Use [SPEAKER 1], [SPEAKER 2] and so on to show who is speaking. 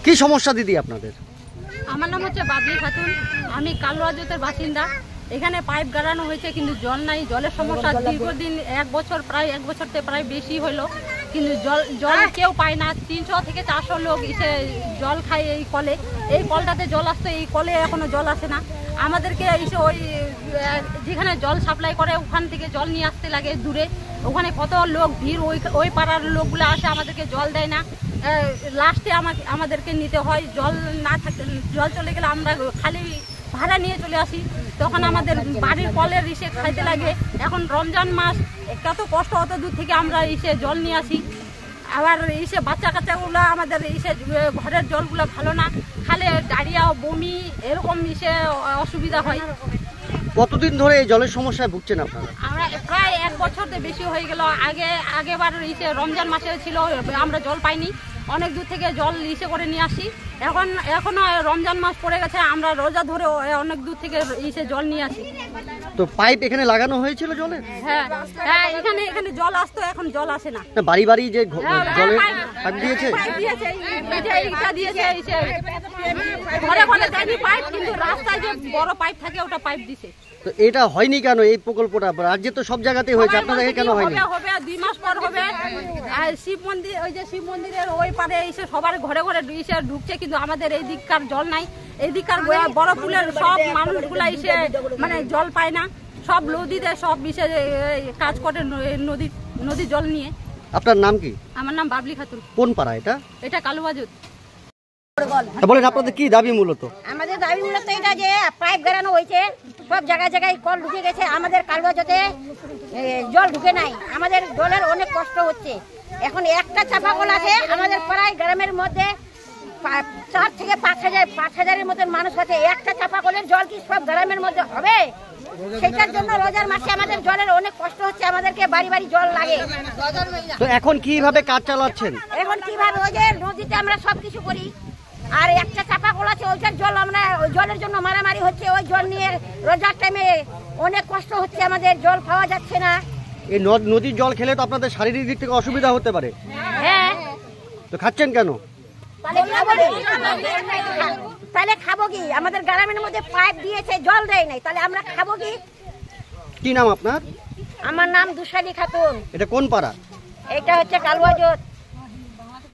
[SPEAKER 1] কি সমস্যা দিদি আপনাদের?
[SPEAKER 2] আমার নাম হচ্ছে বাবলি খাতুন, আমি কালুয়াজতের বাসিন্দা। এখানে পাইপ গাড়ানো হয়েছে কিন্তু জল নাই। জলের সমস্যা দীর্ঘদিন, প্রায় এক বছর থেকে প্রায় বেশি হলো, কিন্তু জল কেউ পায় না। 300 থেকে 400 লোক এসে জল খায় এই কলে। এই কলটাতে জল আসতো, এই কলে এখনো জল আসে না। আমাদেরকে এসে ওই যেখানে জল সাপ্লাই করে ওখান থেকে জল নিয়ে আসতে লাগে দূরে। ওখানে কত লোক ভিড়, ওই পাড়ার লোকগুলো আসে, আমাদেরকে জল দেয় না। লাস্টে আমাদেরকে নিতে হয়। জল না থাকলে, জল চলে গেলে আমরা খালি ভাড়া নিয়ে চলে আসি, তখন আমাদের বাড়ির কলের ইসে খাইতে লাগে। এখন রমজান মাস, কত কষ্ট, অত দূর থেকে আমরা এসে জল নিয়ে আসি। আবার এসে বাচ্চা কাচ্চাগুলো, আমাদের এসে ঘরের জলগুলো ভালো না, খালে ডায়রিয়া, বমি এরকম এসে অসুবিধা হয়।
[SPEAKER 1] কতদিন ধরে এই জলের সমস্যায় ভুগছেন আপনারা?
[SPEAKER 2] আমরা প্রায় 1 বছর বেশি হয়ে গেল। আগেবার ইসে রমজান মাসে ছিল, আমরা জল পাইনি, অনেক দূর থেকে জল ইসে করে নিয়ে আসি। এখনো রমজান মাস পড়ে গেছে, আমরা রোজা ধরে অনেক দূর থেকে ইসে জল নিয়ে আসি।
[SPEAKER 1] তো পাইপ এখানে লাগানো হয়েছিল জলের?
[SPEAKER 2] হ্যাঁ, এখানে জল আসতো, এখন জল আসে না।
[SPEAKER 1] বাড়ি বাড়ি যে জলের পাইপ দিয়েছে,
[SPEAKER 2] ঘরে ঘরে দেয়নি পাইপ, কিন্তু রাস্তায় যে বড় পাইপ থাকে ওটা পাইপ দিছে।
[SPEAKER 1] তো এটা হয়নি কেন এই প্রকল্পটা? রাজ্যে তো সব জায়গাতেই হয়েছে, আপনাদের কেন হয়নি?
[SPEAKER 2] হবে 2 মাস পর হবে। আর শিব মন্দির, ওই যে শিব মন্দিরের ওই পারে এসে সবার ঘরে ঘরে এসে ঢুকছে, কিন্তু আমাদের এই দিককার জল নাই। এই দিককার বড় পুলের সব মানুষগুলা এসে মানে জল পায় না, সব নদীতে সব এসে কাজ করে নদীর জল নিয়ে।
[SPEAKER 1] আপনার নাম কি?
[SPEAKER 2] আমার নাম বাবলি খাতুন।
[SPEAKER 1] কোন পাড়া এটা?
[SPEAKER 2] এটা কালুয়াজত।
[SPEAKER 1] বলেন আপনাদের কি দাবি মূলত?
[SPEAKER 3] আমাদের দাবি মূলত এটা যে পাইপ গাড়ানো হয়েছে, সব জায়গায় জায়গায় কল ঢুকে গেছে, আমাদের কালুয়াজতে জল ঢুকে নাই। আমাদের জলের অনেক কষ্ট হচ্ছে। এখন একটা চাপা কল আছে আমাদের প্রায় গ্রামের মধ্যে 4 থেকে 5,000-5,000-এর মতন মানুষ আছে। একটা চাপা কলের জল কি সব গ্রামের মধ্যে হবে? সেটার জন্য রোজার মাসে আমাদের জলের অনেক কষ্ট হচ্ছে, আমাদেরকে বাড়ি বাড়ি জল লাগে।
[SPEAKER 1] তো এখন কিভাবে কাজ চালাচ্ছেন?
[SPEAKER 3] এখন কিভাবে, ওই যে নদীতে আমরা সবকিছু করি, আর একটা চাপা কল আছে, ওইটার জল আমরা, ওই জলের জন্য মারামারি হচ্ছে। ওই জল নিয়ে রোজার টাইমে অনেক কষ্ট হচ্ছে, আমাদের জল পাওয়া যাচ্ছে না।
[SPEAKER 1] এই নদীর জল খেলে তো আপনাদের শারীরিক দিক থেকে অসুবিধা হতে পারে।
[SPEAKER 3] হ্যাঁ,
[SPEAKER 1] তো খাচ্ছেন কেন?
[SPEAKER 3] তাহলে খাবো কি? আমাদের গ্রামের মধ্যে পাইপ দিয়েছে, জল দেয় নাই, তাহলে আমরা খাবো কি?
[SPEAKER 1] কি নাম আপনার?
[SPEAKER 3] আমার নাম দুশালী খাতুন।
[SPEAKER 1] এটা কোন পাড়া?
[SPEAKER 3] এটা হচ্ছে কালুয়াজত।